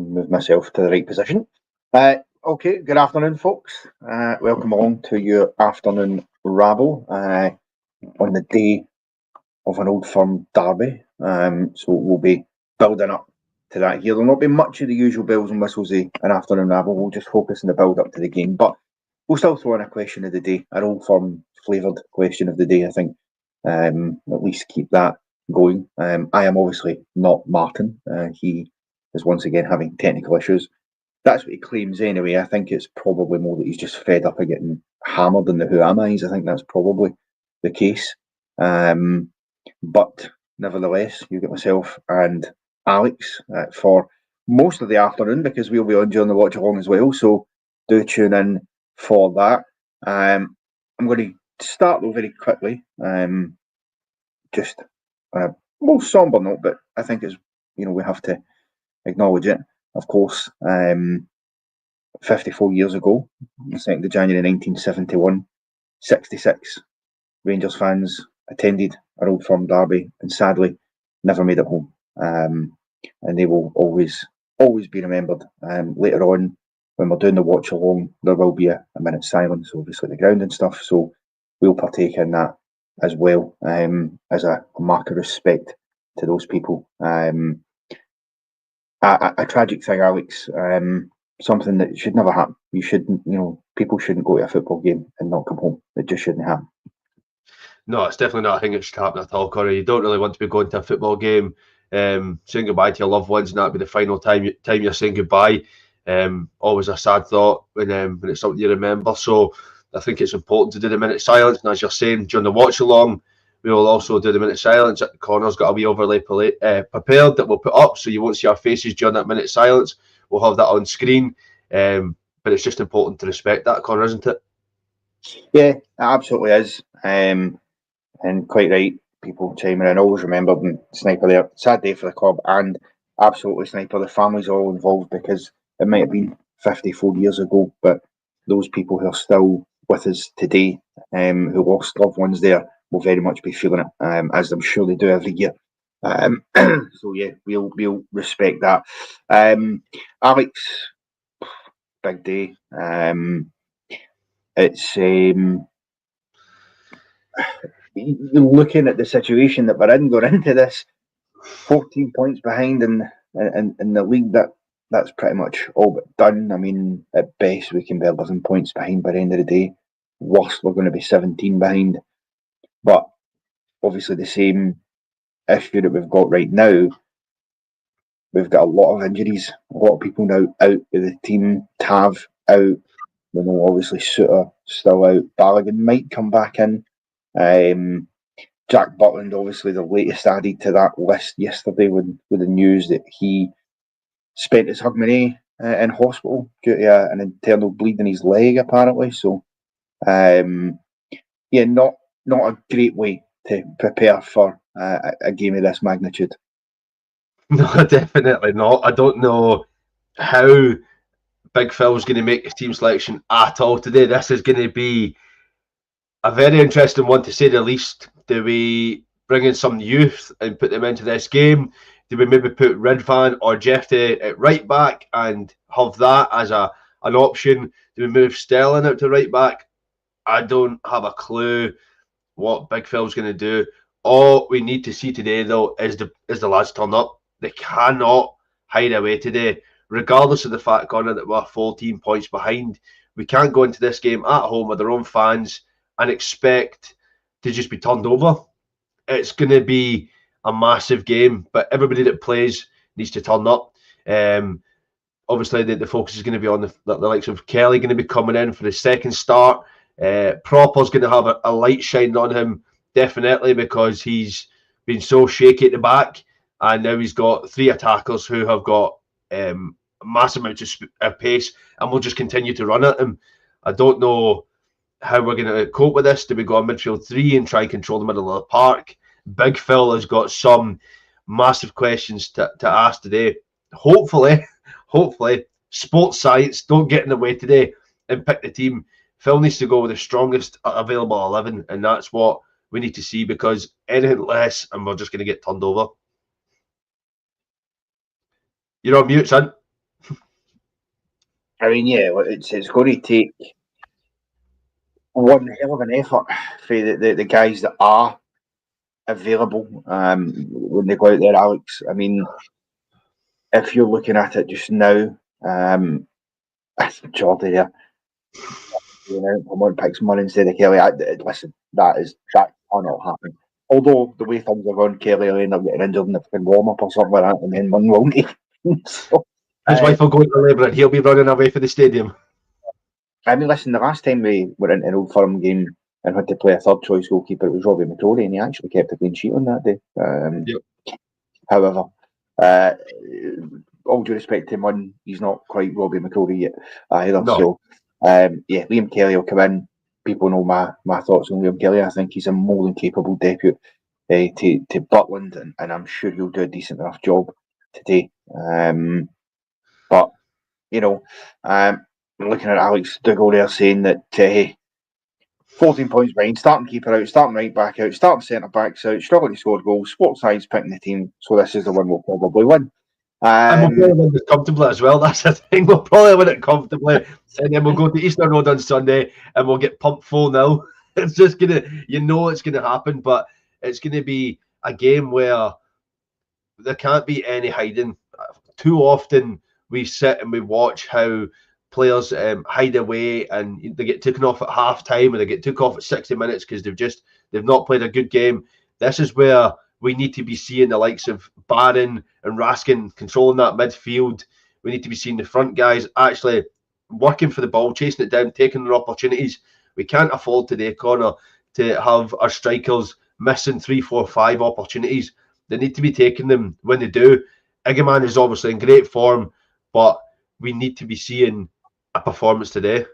move myself to the right position. Okay, good afternoon, folks. Welcome along to your afternoon rabble on the day of an Old Firm derby. So we'll be building up to that here. There'll not be much of the usual bells and whistles an afternoon rabble. We'll just focus on the build up to the game. But we'll still throw in a question of the day, an Old Firm flavoured question of the day, I think. At least keep that going. I am obviously not Martin. He is once again having technical issues. That's what he claims anyway. I think it's probably more that he's just fed up of getting hammered in the who am I's. I think that's probably the case. But nevertheless, you get myself and Alex for most of the afternoon, because we'll be on during the watch along as well. So do tune in for that. I'm going to start though very quickly. Just on a more somber note, but I think it's, we have to acknowledge it. Of course, 54 years ago, the 2nd of January 1971, 66 Rangers fans attended our Old Firm derby and sadly never made it home. And they will always be remembered. Later on, when we're doing the watch along, there will be a minute's silence, obviously the ground and stuff. So we'll partake in that as well, as a mark of respect to those people. A tragic thing, Alex. Something that should never happen. You shouldn't, people shouldn't go to a football game and not come home. It just shouldn't happen. No, it's definitely not a thing that should happen at all, Corey. You don't really want to be going to a football game, saying goodbye to your loved ones, and that'd be the final time you're saying goodbye. Always a sad thought when it's something you remember. So I think it's important to do the minute silence. And as you're saying, during the watch along, we will also do the minute silence. At the corner's got a wee overlay prepared that we'll put up, so you won't see our faces during that minute silence. We'll have that on screen. But it's just important to respect that, Connor, isn't it? Yeah, it absolutely is. And quite right, people chiming in. Always remembered, and Sniper there. Sad day for the club, and absolutely Sniper. The family's all involved, because it might have been 54 years ago, but those people who are still with us today, who lost loved ones there, will very much be feeling it, as I'm sure they do every year. So yeah, we'll respect that. Alex, big day. It's looking at the situation that we're in, going into this, 14 points behind in the league. That's pretty much all but done. I mean, at best we can be 11 points behind by the end of the day. Worst, we're going to be 17 behind. But obviously the same issue that we've got right now, we've got a lot of injuries. A lot of people now out of the team. Tav out. We know obviously Suter still out. Balogun might come back in. Jack Butland, obviously the latest added to that list yesterday with the news that he spent his Hogmanay in hospital due to an internal bleed in his leg, apparently. So, yeah, not a great way to prepare for a game of this magnitude. No, definitely not. I don't know how Big Phil's going to make the team selection at all today. This is going to be a very interesting one, to say the least. Do we bring in some youth and put them into this game? Do we maybe put Ridvan or Jeffy at right back and have that as an option? Do we move Sterling out to right back? I don't have a clue what Big Phil's going to do. All we need to see today, though, is the lads turn up. They cannot hide away today, regardless of the fact, Connor, that we're 14 points behind. We can't go into this game at home with our own fans and expect to just be turned over. It's going to be a massive game, but everybody that plays needs to turn up. Obviously, the focus is going to be on the likes of Kelly going to be coming in for the second start. Proper's going to have a light shine on him, definitely, because he's been so shaky at the back, and now he's got three attackers who have got massive amounts of pace, and will just continue to run at him. I don't know how we're going to cope with this. Do we go on midfield three and try and control the middle of the park? Big Phil has got some massive questions to ask today. Hopefully, sports science don't get in the way today and pick the team. Phil needs to go with the strongest available 11, and that's what we need to see, because anything less and we're just going to get turned over. You're on mute, son. I mean, yeah, it's going to take one hell of an effort for the guys that are available when they go out there, Alex. I mean, if you're looking at it just now, Jordy there, someone picks Munn instead of Kelly. Listen, that cannot happen. Although the way things are going, Kelly will end up getting injured in the fucking warm up or something like that, and then Munn won't. So, His wife will go into labour and he'll be running away for the stadium. I mean, listen, the last time we were in an Old Firm game and had to play a third choice goalkeeper, it was Robbie McCrory, and he actually kept a clean sheet on that day. However, all due respect to him, he's not quite Robbie McCrory yet either. No. So, Liam Kelly will come in. People know my thoughts on Liam Kelly. I think he's a more than capable deputy to Butland, and I'm sure he'll do a decent enough job today. But, looking at Alex Dougal there saying that 14 points behind, starting keeper out, starting right back out, starting centre backs out, struggling to score goals, sports side's picking the team, so this is the one we'll probably win. And we'll probably win it comfortably as well. That's the thing. We'll probably win it comfortably, and then we'll go to Easter Road on Sunday, and we'll get pumped 4-0. It's just gonna, it's gonna happen, but it's gonna be a game where there can't be any hiding. Too often we sit and we watch how players hide away and they get taken off at half time, or they get took off at 60 minutes because they've not played a good game. This is where we need to be seeing the likes of Barron and Raskin controlling that midfield. We need to be seeing the front guys actually working for the ball, chasing it down, taking their opportunities. We can't afford today, Connor, to have our strikers missing 3, 4, 5 opportunities. They need to be taking them when they do. Egeman is obviously in great form, but we need to be seeing a performance today.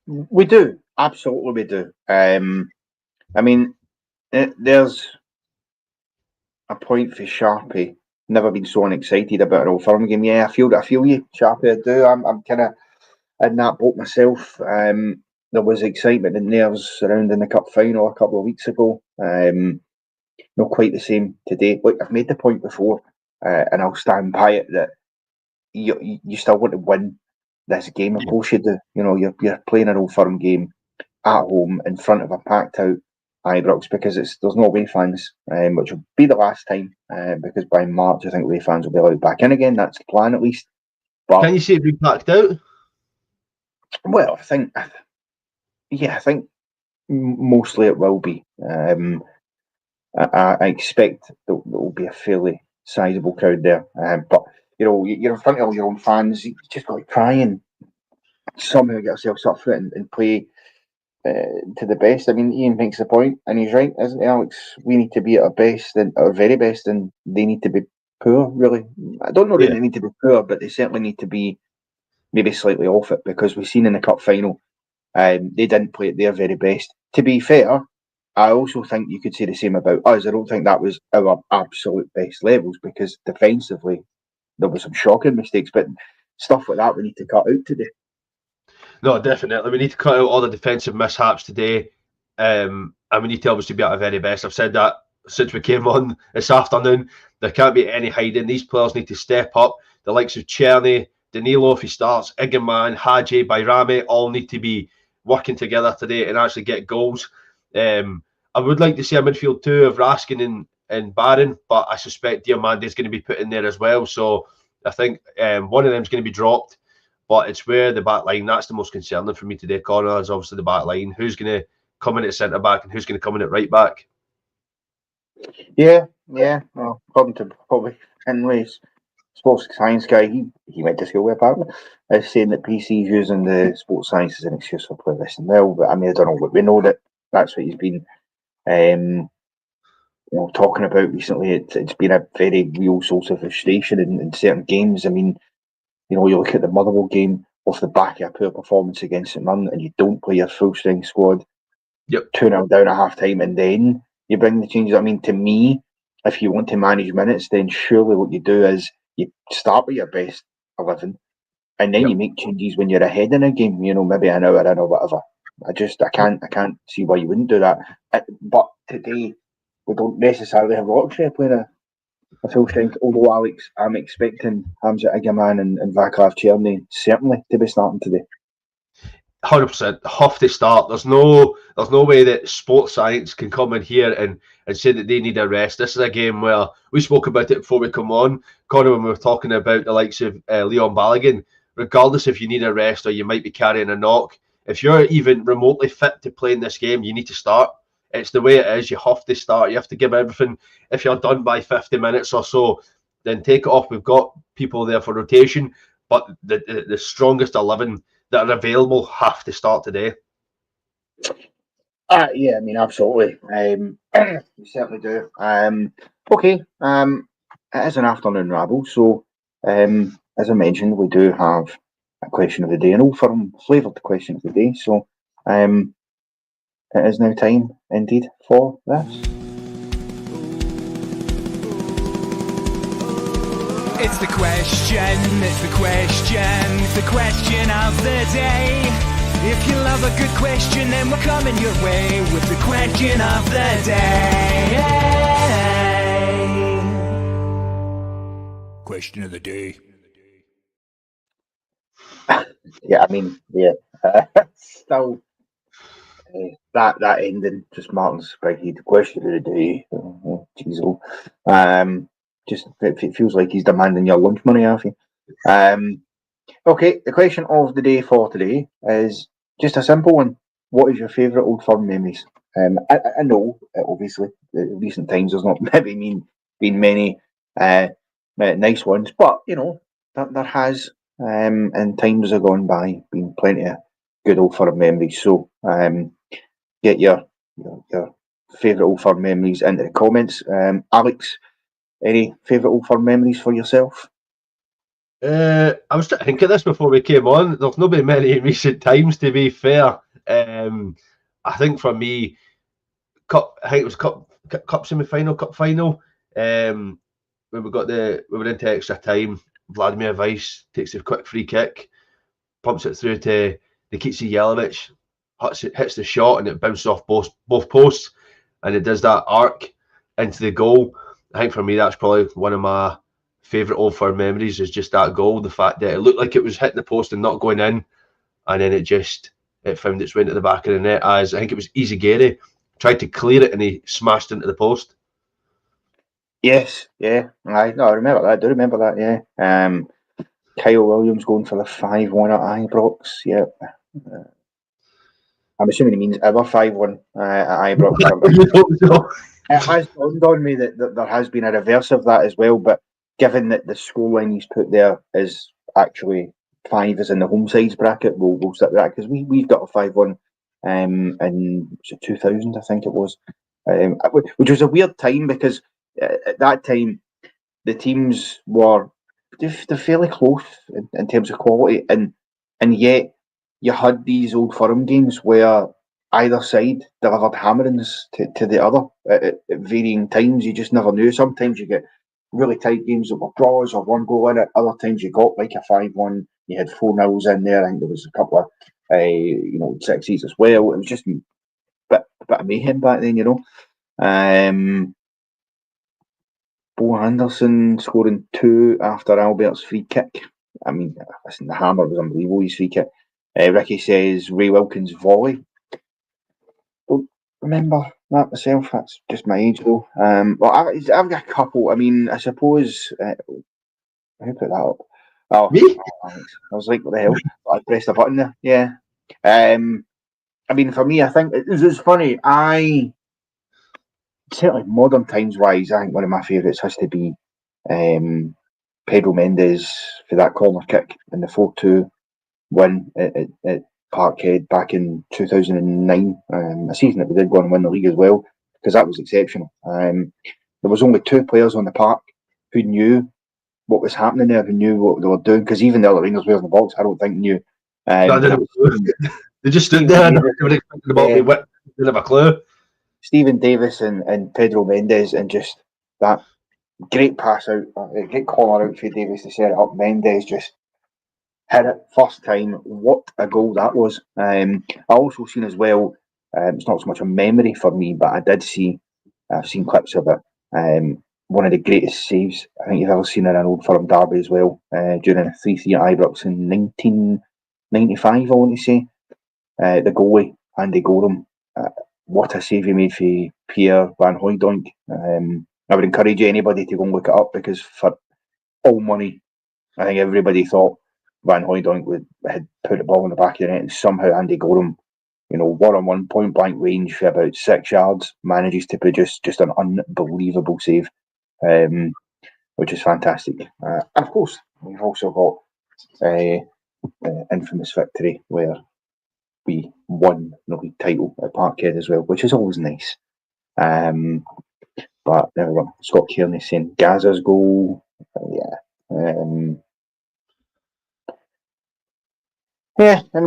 We do, absolutely we do. I mean, there's a point for Sharpie. Never been so unexcited about an Old Firm game. Yeah, I feel you, Sharpie. I do. I'm kind of in that boat myself. There was excitement and nerves surrounding the cup final a couple of weeks ago. Not quite the same today. Look, I've made the point before, and I'll stand by it, that you still want to win this game. Of course you do. You're playing an Old Firm game at home in front of a packed out Ibrox, because there's no away fans, which will be the last time, because by March I think away fans will be allowed back in again. That's the plan, at least. But can you see it being packed out? Well, I think mostly it will be. I expect there will be a fairly sizable crowd there, but you're in front of all your own fans. You just got to try and somehow get yourself up for it and play to the best. I mean, Ian makes the point, and he's right, isn't he, Alex? We need to be at our best, and our very best, and they need to be poor. Really, I don't know that they need to be poor, but they certainly need to be maybe slightly off it, because we've seen in the cup final, they didn't play at their very best. To be fair, I also think you could say the same about us. I don't think that was our absolute best levels, because defensively there were some shocking mistakes, but stuff like that we need to cut out today. No, definitely. We need to cut out all the defensive mishaps today, and we need to obviously be at our very best. I've said that since we came on this afternoon. There can't be any hiding. These players need to step up. The likes of Cherny, Danilo, if he starts, Egeman, Hadji, Bayrami, all need to be working together today and actually get goals. I would like to see a midfield two of Raskin and Barron, but I suspect Diamande is going to be put in there as well. So I think one of them is going to be dropped, but it's where the back line, that's the most concerning for me today, Connor, is obviously the back line. Who's going to come in at centre back and who's going to come in at right back? Yeah. Well, according to probably Henley's sports science guy, he went to school with, apparently, is saying that PC's using the sports science as an excuse for playing this and well. But I mean, I don't know, but we know that that's what he's been talking about recently. It's been a very real source of frustration in certain games. I mean, you look at the Motherwell game off the back of a poor performance against St Mirren, and you don't play your full strength squad. Yep. 2-0 down at half time, and then you bring the changes. I mean, to me, if you want to manage minutes, then surely what you do is you start with your best 11, and then you make changes when you're ahead in a game. Maybe an hour in or whatever. I can't see why you wouldn't do that. But today we don't necessarily have the luxury of playing a full strength. Although Alex, I'm expecting Hamza Igaman and Vaclav Cherny certainly to be starting today. 100% have to start. There's no way that sports science can come in here and say that they need a rest. This is a game where we spoke about it before we come on, Connor, when we were talking about the likes of Leon Balogun. Regardless if you need a rest or you might be carrying a knock, if you're even remotely fit to play in this game, you need to start. It's the way it is. You have to start. You have to give everything. If you're done by 50 minutes or so, then take it off. We've got people there for rotation, but the strongest 11 that are available have to start today. Yeah, I mean, absolutely. We certainly do. Okay, it is an afternoon rabble, so as I mentioned, we do have a question of the day, an old firm flavoured question of the day. So it is now time, indeed, for this. It's the question of the day. If you love a good question, then we're coming your way with the question of the day. Question of the day. Yeah, I mean, yeah, still that ending, just Martin's Spriggy, the question of the day. Jeez, just it feels like he's demanding your lunch money, Alfie. Okay, the question of the day for today is just a simple one. What is your favourite Old Firm memories? I know, obviously, in recent times there's not maybe been many nice ones, but you know there has, and times have gone by, been plenty of good Old Firm memories. So get your favourite Old Firm memories into the comments. Alex, any favourite Old Firm memories for yourself? I was trying to think of this before we came on. There's not been many in recent times, to be fair. I think for me, I think it was cup semi-final, cup final. When we were into extra time. Vladimir Weiss takes a quick free kick, pumps it through to Nikica Jelavic, hits the shot, and it bounces off both posts, and it does that arc into the goal. I think for me, that's probably one of my favourite Old Firm memories, is just that goal. The fact that it looked like it was hitting the post and not going in, and then it found its way into the back of the net, as I think it was Izagiri tried to clear it and he smashed into the post. Yes, yeah, I remember that. I do remember that. Yeah, Kyle Williams going for the 5-1 at Ibrox. Yeah, I'm assuming he means ever 5-1 at Ibrox. It has dawned on me that there has been a reverse of that as well, but given that the scoreline he's put there is actually 5 is in the home sides bracket, we'll stick with that, because we've got a 5-1 in 2000, I think it was, which was a weird time, because at that time the teams were they're fairly close in terms of quality, and yet you had these Old Firm games where either side delivered hammerings to the other at varying times. You just never knew. Sometimes you get really tight games that were draws or one goal in it. Other times you got like a 5-1. You had 4-0s in there. I think there was a couple of 6s as well. It was just a bit of mayhem back then, you know. Bo Anderson scoring 2 after Albert's free kick. I mean, listen, the hammer was unbelievable, his free kick. Ricky says Ray Wilkins' volley. Don't remember that myself. That's just my age, though. Well, I've got a couple. I mean, I suppose. Who put that up? Oh, Me? Alex. I was like, what the hell? I pressed a button there. Yeah. I mean, for me, I think it's funny. Certainly modern times wise, I think one of my favourites has to be Pedro Mendes for that corner kick in the 4-2 win at Parkhead back in 2009, a season that we did go on and win the league as well, because that was exceptional. There was only 2 players on the park who knew what was happening there, who knew what they were doing, because even the other Rangers players in the box, I don't think knew. They just stood there and they were expecting about me. They didn't have a clue. Stephen Davis and Pedro Mendes, and just that great pass out, great corner out for Davis to set it up. Mendes just hit it first time. What a goal that was. I also seen as well, it's not so much a memory for me, but I've seen clips of it. one of the greatest saves I think you've ever seen in an Old Firm derby as well, during a 3-3 at Ibrox in 1995, I want to say. The goalie, Andy Gorham, what a save he made for Pierre Van Hooijdonk. I would encourage anybody to go and look it up, because for all money, I think everybody thought Van Hooijdonk had put the ball in the back of the net, and somehow Andy Gorham, one-on-one point blank range for about 6 yards, manages to produce just an unbelievable save, which is fantastic. Of course, we've also got infamous victory where we won the league title at Parkhead as well, which is always nice. But there we go. Scott Kearney saying Gaza's goal.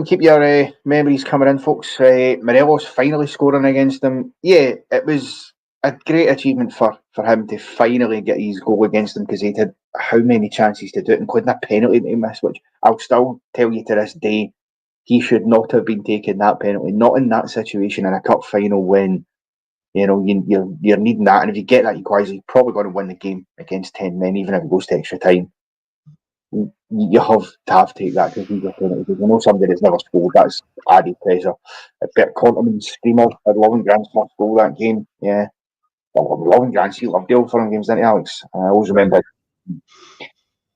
Keep your memories coming in, folks. Morelos finally scoring against them. Yeah, it was a great achievement for him to finally get his goal against them, because he'd had how many chances to do it, including a penalty that he missed, which I'll still tell you to this day, he should not have been taking that penalty, not in that situation in a cup final when you're needing that, and if you get that equaliser, you're probably going to win the game against 10 men, even if it goes to extra time. You have to take that, because he's a penalty. Because somebody that's never scored, that's added pressure. Bert Conterman screamer at Loving Grant's first goal that game. Yeah, well, Loving Grant's he loved the Old Firm games, didn't he, Alex? I always remember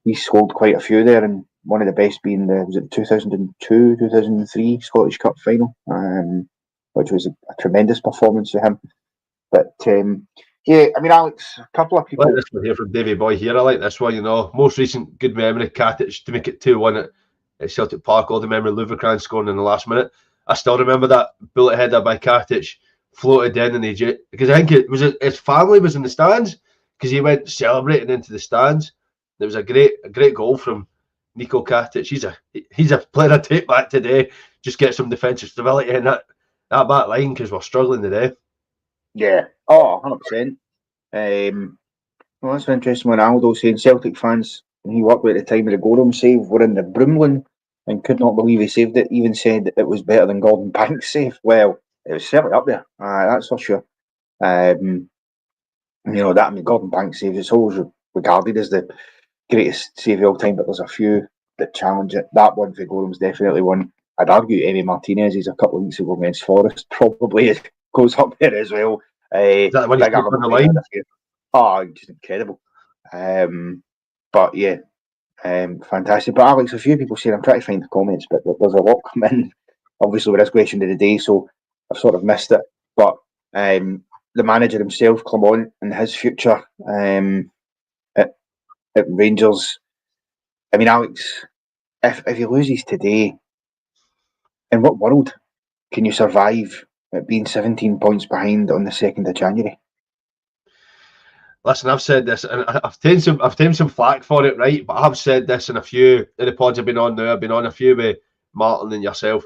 he scored quite a few there, and one of the best being the 2002, 2003 Scottish Cup final, which was a tremendous performance for him. But Alex, a couple of people. I like this one here from Davy Boy here. I like this one, Most recent good memory, Katic to make it 2-1 at Celtic Park. All the memory, Louvrecran scoring in the last minute. I still remember that bullet header by Katic, floated in, and because I think his family was in the stands, because he went celebrating into the stands. There was a great goal from Nico Katic. He's a player I take back today. Just get some defensive stability in that back line, because we're struggling today. Yeah, 100%. Well, that's an interesting one. Aldo saying Celtic fans, when he worked with at the time of the Gorham save, were in the Broomlin and could not believe he saved it. Even said it was better than Gordon Banks' save. Well, it was certainly up there. That's for sure. Gordon Banks' save is always regarded as the greatest save of all time, but there's a few that challenge it. That one for Gorham's definitely one. I'd argue Emi Martinez's a couple of weeks ago against Forest probably goes up there as well. Is that the one you put on the line? Just incredible. But yeah, fantastic. But Alex, a few people saying, I'm trying to find the comments, but there's a lot come in, obviously, with this question of the day, so I've sort of missed it. But the manager himself, Clement, and his future at Rangers. Alex, if he loses today, in what world can you survive at being 17 points behind on the 2nd of January? Listen, I've said this, and I've taken some flack for it, right? But I've said this in a few of the pods I've been on now. I've been on a few with Martin and yourself.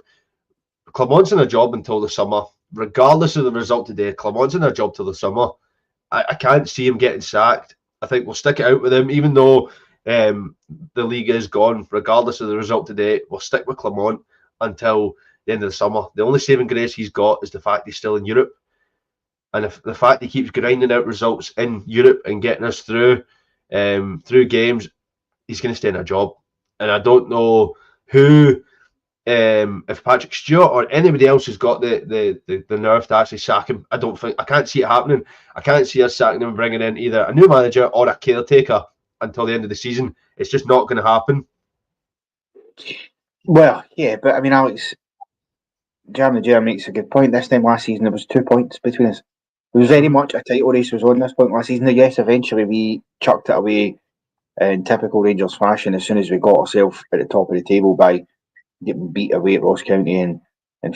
Clement's in a job until the summer, regardless of the result today. Clement's in a job till the summer. I can't see him getting sacked. I think we'll stick it out with him, even though the league is gone. Regardless of the result today, we'll stick with Clement until the end of the summer. The only saving grace he's got is the fact he's still in Europe. And if the fact he keeps grinding out results in Europe and getting us through games, he's going to stay in a job. And I don't know who, if Patrick Stewart or anybody else has got the nerve to actually sack him. I can't see it happening. I can't see us sacking him and bringing in either a new manager or a caretaker until the end of the season. It's just not going to happen. Well, yeah, but Alex, Managerial makes a good point. This time last season, there was 2 points between us. It was very much a title race was on this point last season. Yes, eventually we chucked it away in typical Rangers fashion as soon as we got ourselves at the top of the table by getting beat away at Ross County and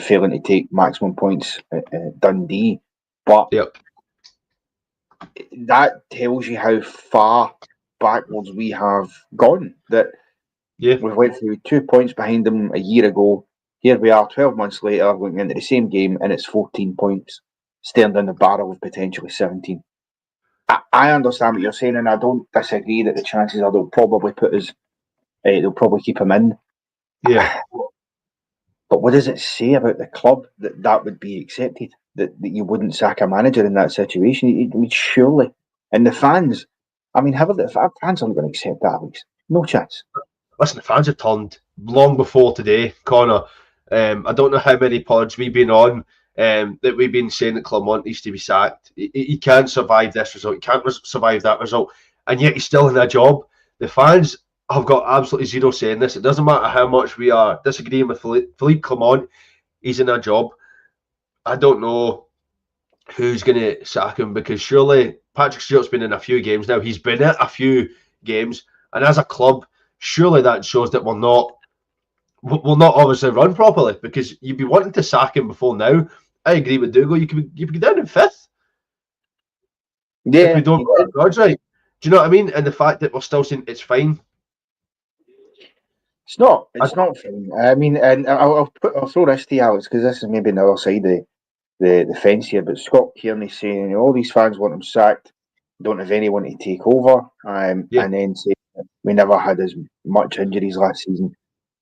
failing to take maximum points at Dundee. But that tells you how far backwards we have gone. That we went through 2 points behind them a year ago. Here we are 12 months later, going into the same game, and it's 14 points. Staring down the barrel of potentially 17. I understand what you're saying, and I don't disagree that the chances are they'll probably they'll probably keep him in. Yeah. But what does it say about the club that would be accepted? That you wouldn't sack a manager in that situation? Surely. And the fans, I mean, fans aren't going to accept that, Alex. No chance. Listen, the fans have turned long before today, Connor. I don't know how many pods we've been on that we've been saying that Clermont needs to be sacked. He can't survive this result. He can't survive that result. And yet he's still in a job. The fans have got absolutely zero say in this. It doesn't matter how much we are disagreeing with Philippe Clermont. He's in a job. I don't know who's going to sack him, because surely Patrick Stewart's been in a few games now. He's been at a few games. And as a club, surely that shows that we'll not obviously run properly, because you'd be wanting to sack him before now. I agree with Dougal. You could be down in fifth. Yeah, if we don't get our cards right. Do you know what I mean? And the fact that we're still saying it's fine. It's not fine. I mean, and I'll throw this to you, Alex, because this is maybe another side of the fence here. But Scott Kearney saying all these fans want him sacked, don't have anyone to take over, and then say we never had as much injuries last season.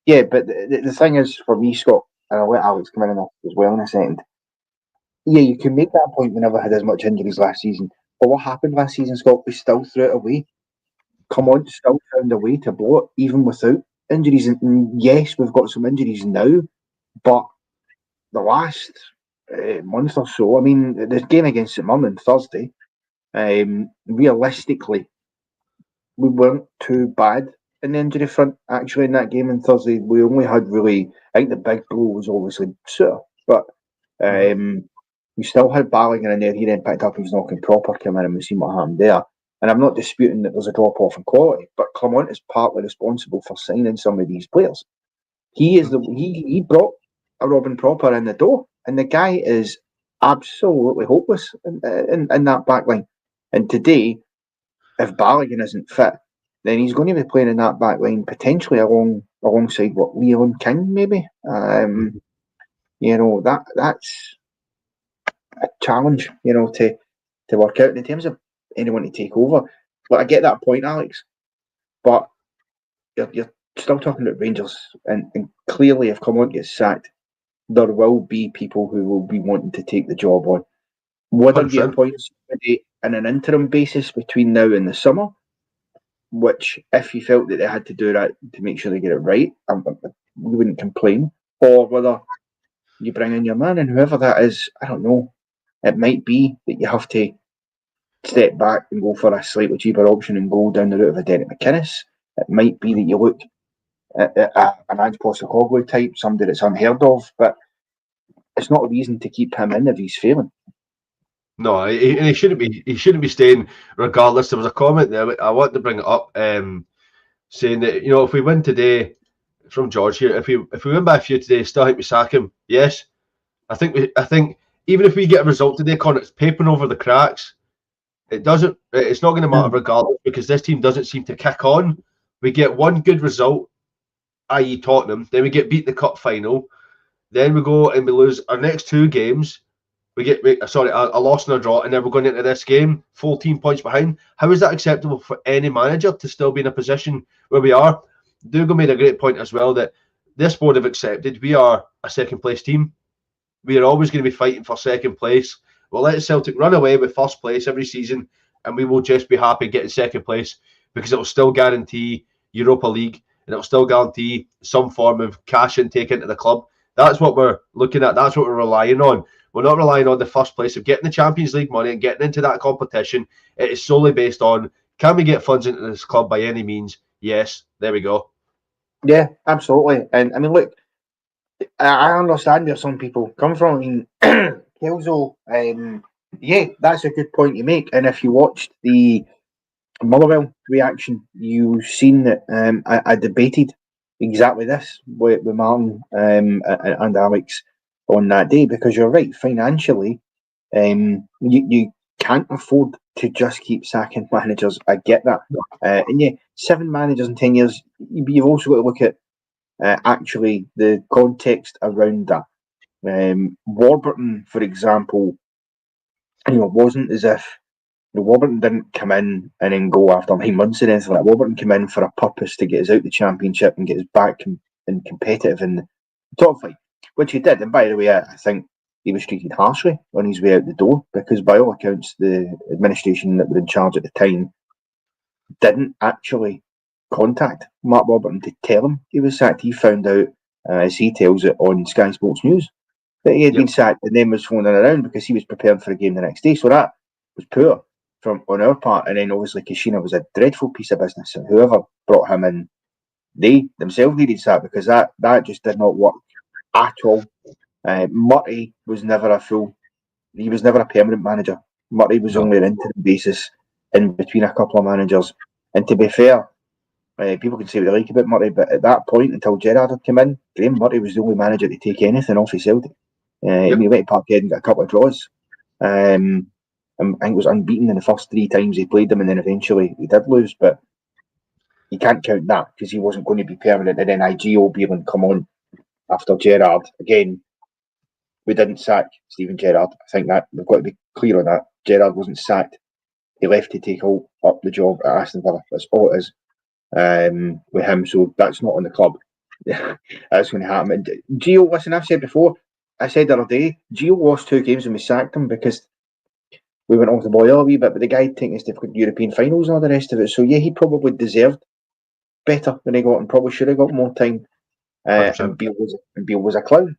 Yeah, but the thing is, for me, Scott, and I'll let Alex come in as well in a second. Yeah, you can make that point. We never had as much injuries last season. But what happened last season, Scott? We still threw it away. Clermont still found a way to blow it, even without injuries. And yes, we've got some injuries now, but the last month or so, I mean, the game against St Mirren on Thursday, realistically, we weren't too bad in the injury front. Actually, in that game on Thursday, we only had really, I think the big blow was obviously Suter, but we still had Balogun in there. He then picked up his knocking proper, came in, and we've seen what happened there. And I'm not disputing that there's a drop off in quality, but Clermont is partly responsible for signing some of these players. He brought a Robin Proper in the door, and the guy is absolutely hopeless in that back line. And today, if Balogun isn't fit, then he's going to be playing in that back line potentially alongside Leon King, maybe. That's a challenge, to work out in terms of anyone to take over. But I get that point, Alex. But you're still talking about Rangers, and clearly, if Clermont gets sacked, there will be people who will be wanting to take the job on. Would there be a point in an interim basis between now and the summer, which, if you felt that they had to do that to make sure they get it right, we wouldn't complain? Or whether you bring in your man, and whoever that is, I don't know. It might be that you have to step back and go for a slightly cheaper option and go down the route of a Derek McInnes. It might be that you look at an Ange Postecoglou type, somebody that's unheard of, but it's not a reason to keep him in if he's failing. No, he shouldn't be. He shouldn't be staying regardless. There was a comment there. I want to bring it up, saying that if we win today, from George here, if we win by a few today, still think we sack him. Yes, I think even if we get a result today, Con, it's papering over the cracks. It's not going to matter regardless, because this team doesn't seem to kick on. We get one good result, i.e. Tottenham, then we get beat in the cup final, then we go and we lose our next two games. We get a loss and a draw, and then we're going into this game 14 points behind. How is that acceptable for any manager to still be in a position where we are? Dougal made a great point as well, that this board have accepted we are a second place team. We are always going to be fighting for second place. We'll let Celtic run away with first place every season, and we will just be happy getting second place, because it will still guarantee Europa League, and it will still guarantee some form of cash intake into the club. That's what we're looking at. That's what we're relying on. We're not relying on the first place of getting the Champions League money and getting into that competition. It is solely based on, can we get funds into this club by any means? Yes, there we go. Yeah, absolutely. And I mean, look, I understand where some people come from. I mean, Kelso, yeah, that's a good point you make. And if you watched the Motherwell reaction, you've seen that I debated exactly this with Martin and Alex on that day, because you're right, financially, you can't afford to just keep sacking managers. I get that. And yeah, 7 managers in 10 years, you've also got to look at actually the context around that. Warburton, for example, wasn't as if Warburton didn't come in and then go after 9 months and anything like that. Warburton came in for a purpose to get us out the Championship and get us back and competitive in the top flight, which he did. And by the way, I think he was treated harshly on his way out the door, because by all accounts, the administration that were in charge at the time didn't actually contact Mark Warburton to tell him he was sacked. He found out, as he tells it, on Sky Sports News that he had been sacked, and then was phoning around because he was preparing for a game the next day. So that was poor on our part. And then obviously Kashina was a dreadful piece of business. And whoever brought him in, they themselves needed sacked because that just did not work at all. Murray was never he was never a permanent manager. Murray was only an interim basis in between a couple of managers. And to be fair, people can say what they like about Murray, but at that point, until Gerrard had come in, Graham Murray was the only manager to take anything off his Celtic. He went to Parkhead and got a couple of draws. I think it was unbeaten in the first 3 times he played them, and then eventually he did lose. But you can't count that because he wasn't going to be permanent. And then IGO Beerland come on after Gerrard. Again, we didn't sack Steven Gerrard. I think that we've got to be clear on that. Gerrard wasn't sacked. He left to take up the job at Aston Villa. That's all it is with him. So that's not on the club. That's going to happen. And Gio, listen, I've said before, I said the other day, Gio lost 2 games and we sacked him because we went off the boil a wee bit, but the guy taking us to European finals and all the rest of it. So yeah, he probably deserved better than he got and probably should have got more time. And Beale was a clown.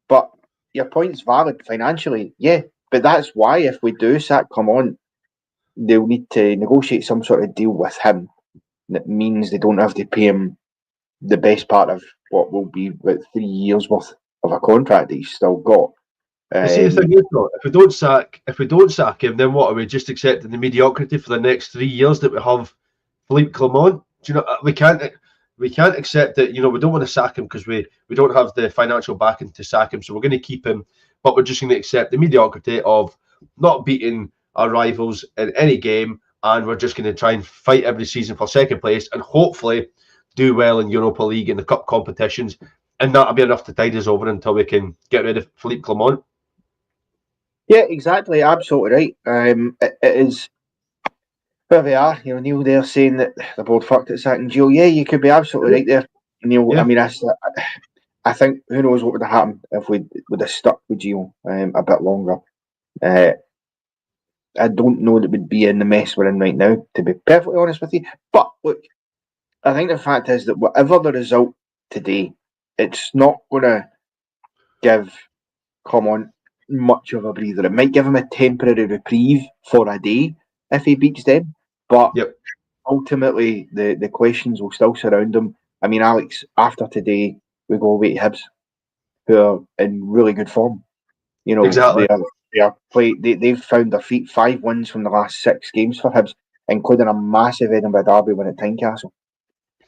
But your point's valid financially, yeah. But that's why if we do sack come on, they'll need to negotiate some sort of deal with him that means they don't have to pay him the best part of what will be about 3 years worth of a contract that he's still got. See, the thing is, though, if we don't sack him, then what are we just accepting the mediocrity for the next 3 years that we have Philippe Clement? Do you know we can't accept that? You know, we don't want to sack him because we don't have the financial backing to sack him, so we're going to keep him, but we're just going to accept the mediocrity of not beating our rivals in any game, and we're just going to try and fight every season for second place and hopefully do well in Europa League and the cup competitions, and that'll be enough to tide us over until we can get rid of Philippe Clement. Yeah, exactly. Absolutely right. It is where we are. You know, Neil there saying that the board fucked at sacking Gio. Yeah, you could be absolutely right there, Neil. Yeah. I mean, I think who knows what would have happened if we would have stuck with Gio a bit longer. I don't know that we'd be in the mess we're in right now, to be perfectly honest with you. But look, I think the fact is that whatever the result today, it's not going to give Common much of a breather. It might give him a temporary reprieve for a day if he beats them, but ultimately the questions will still surround him. I mean, Alex, after today, we go away to Hibs, who are in really good form. You know, exactly. They've found their feet. 5 wins from the last 6 games for Hibs, including a massive Edinburgh derby win at Tynecastle.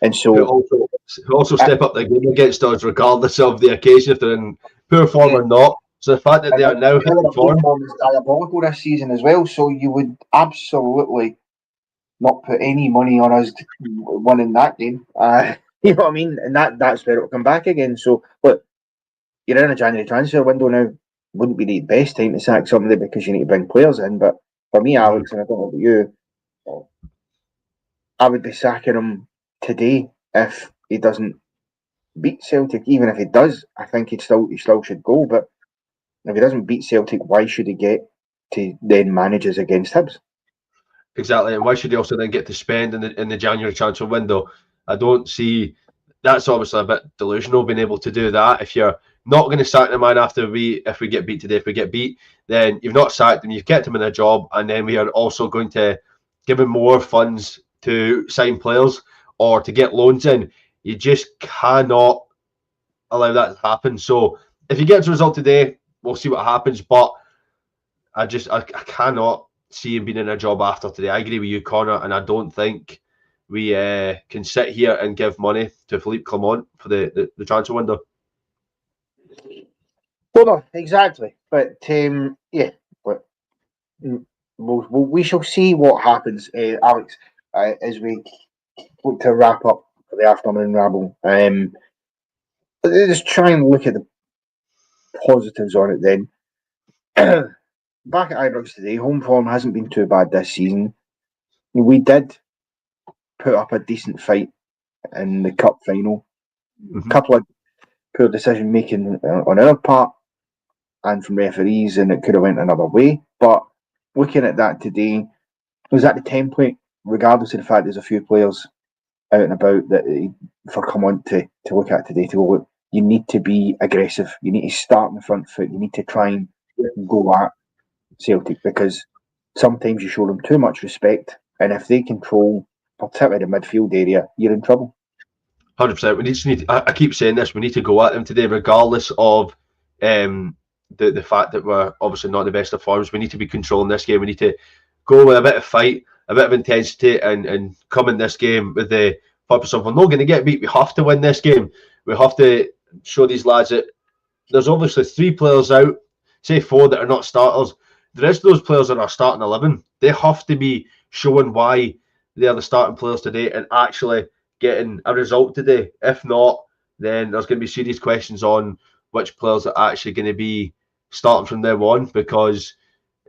And so, who also step up their game against us, regardless of the occasion, if they're in poor form or not. So the fact that they are now hitting form is diabolical this season as well. So you would absolutely not put any money on us winning that game. You know what I mean? And that's where it'll come back again. So, look, you're in a January transfer window now. Wouldn't be the best time to sack somebody because you need to bring players in. But for me, Alex, and I don't know about you, I would be sacking him today if he doesn't beat Celtic. Even if he does, I think he still should go. But if he doesn't beat Celtic, why should he get to then manage us against Hibs? Exactly, and why should he also then get to spend in the January transfer window? I don't see. That's obviously a bit delusional being able to do that. If you're not going to sack the man if we get beat today, if we get beat, then you've not sacked him, you've kept him in a job, and then we are also going to give him more funds to sign players or to get loans in. You just cannot allow that to happen. So if he gets a result today, we'll see what happens. But I cannot see him being in a job after today. I agree with you, Connor, and I don't think we can sit here and give money to Philippe Clement for the transfer window. Well, no, exactly. But yeah, but we shall see what happens, Alex, as we look to wrap up for the afternoon rabble. Just try and look at the positives on it then. Back at Ibrox today, home form hasn't been too bad this season. We did put up a decent fight in the cup final. A couple of poor decision making on our part and from referees, and it could have went another way. But looking at that today, was that the template regardless of the fact there's a few players out and about that for come on to look at today to go, look, you need to be aggressive. You need to start on the front foot. You need to try and go at Celtic, because sometimes you show them too much respect, and if they control particularly the midfield area, you're in trouble. 100%. We need. I keep saying this. We need to go at them today, regardless of the fact that we're obviously not the best of forms. We need to be controlling this game. We need to go with a bit of fight, a bit of intensity, and come in this game with the purpose of, we're not going to get beat. We have to win this game. We have to show these lads that there's obviously 3 players out, say 4 that are not starters. The rest of those players that are starting 11, they have to be showing why they're the starting players today and actually getting a result today. If not, then there's going to be serious questions on which players are actually going to be starting from now on, because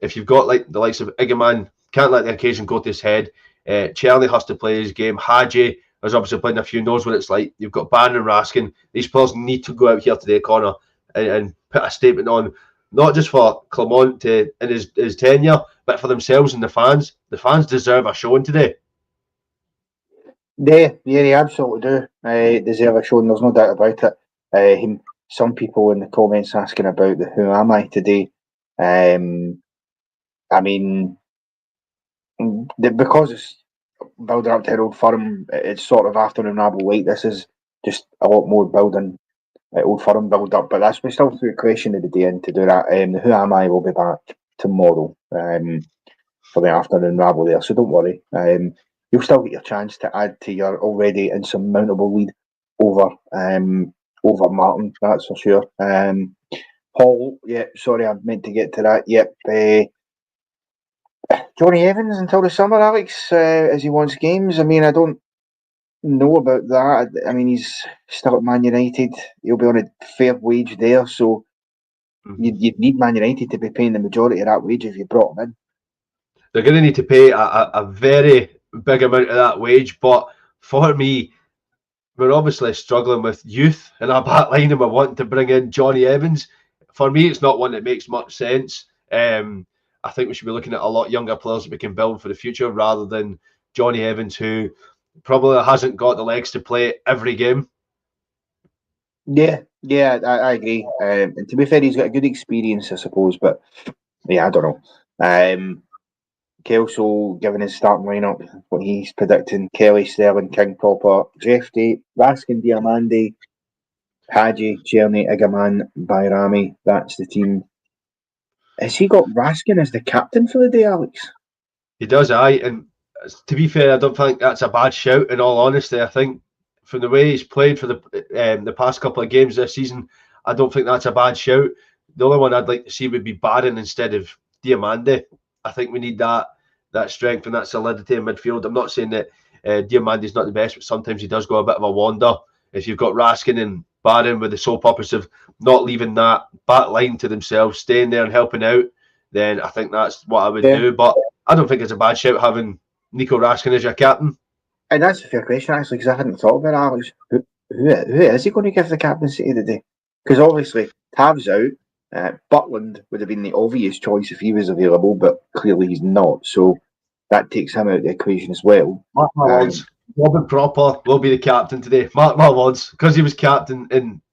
if you've got like the likes of Igaman, can't let the occasion go to his head. Czerny has to play his game. Hadji has obviously played a few, knows what it's like. You've got Bannon and Raskin. These players need to go out here today, Connor, and put a statement on, not just for Clement in his tenure, but for themselves and the fans. The fans deserve a showing today. Yeah, they absolutely do. Deserve a showing, there's no doubt about it. Some people in the comments asking about the who am I today. I mean, because it's building up to Old Firm, it's sort of afternoon Rabble week. This is just a lot more building Old Firm build up, but we still threw a question of the day in to do that. The who am I will be back tomorrow for the afternoon Rabble there, so don't worry. You'll still get your chance to add to your already insurmountable lead over Martin, that's for sure. Paul, yeah, sorry, I meant to get to that. Yep. Johnny Evans until the summer, Alex, as he wants games. I mean, I don't know about that. I mean, he's still at Man United. He'll be on a fair wage there, so you'd need Man United to be paying the majority of that wage if you brought him in. They're going to need to pay a very big amount of that wage, but for me, we're obviously struggling with youth in our back line and we're wanting to bring in Johnny Evans. For me, it's not one that makes much sense. I think we should be looking at a lot younger players that we can build for the future rather than Johnny Evans, who probably hasn't got the legs to play every game. Yeah, I agree. And to be fair, he's got a good experience, I suppose, but yeah, I don't know. Kelso giving his starting lineup, what he's predicting: Kelly, Sterling, King, Popper, Jeffrey, Raskin, Diamande, Hadji, Czerny, Igaman, Bayrami. That's the team. Has he got Raskin as the captain for the day, Alex? He does, aye. And to be fair, I don't think that's a bad shout, in all honesty. I think from the way he's played for the past couple of games this season, I don't think that's a bad shout. The only one I'd like to see would be Barron instead of Diamande. I think we need that strength and that solidity in midfield. I'm not saying that Diamande's not the best, but sometimes he does go a bit of a wander. If you've got Raskin and Barron with the sole purpose of not leaving that back line to themselves, staying there and helping out, then I think that's what I would do. But I don't think it's a bad shout having Nico Raskin as your captain. And that's a fair question, actually, because I hadn't thought about it, Alex. Who is he going to give the captaincy today? Because obviously, Tav's out. Butland would have been the obvious choice if he was available, but clearly he's not. So that takes him out of the equation as well. Mark my words, Robin Proper will be the captain today. Mark my words, because he was captain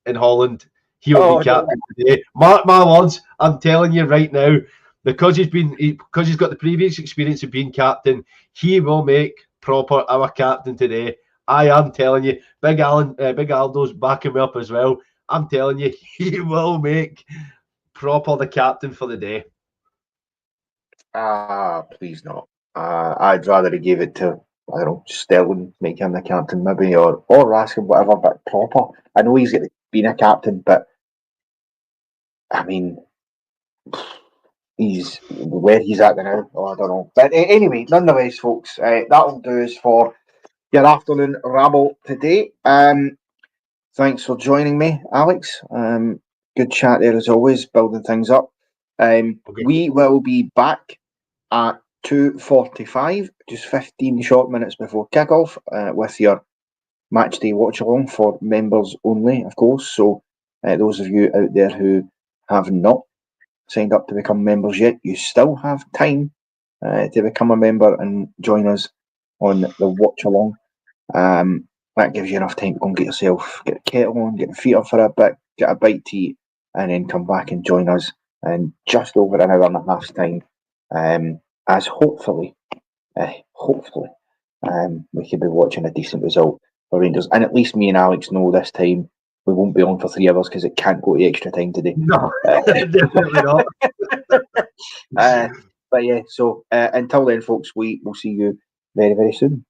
in Holland, he will be captain today. Mark my words, I'm telling you right now, because he's got the previous experience of being captain, he will make Proper our captain today. I am telling you, Big Aldo's backing me up as well. I'm telling you, he will make Proper the captain for the day. Please not. I'd rather he gave it to, I don't know, Sterling, make him the captain maybe, or Raskin, whatever, but Proper. I know he's been a captain, but I mean, he's where he's at now. I don't know. But anyway, nonetheless, folks, that'll do us for your afternoon Rabble today. Thanks for joining me, Alex. Good chat there as always, building things up. Okay. We will be back at 2:45, just 15 short minutes before kickoff, with your match day watch along for members only, of course. So those of you out there who have not signed up to become members yet, you still have time to become a member and join us on the watch along. That gives you enough time to go and get the kettle on, get the feet up for a bit, get a bite to eat, and then come back and join us in just over an hour and a half's time. As hopefully, we could be watching a decent result for Rangers. And at least me and Alex know this time we won't be on for 3 hours because it can't go to extra time today. No, definitely not. But yeah, so until then, folks, we will see you very, very soon.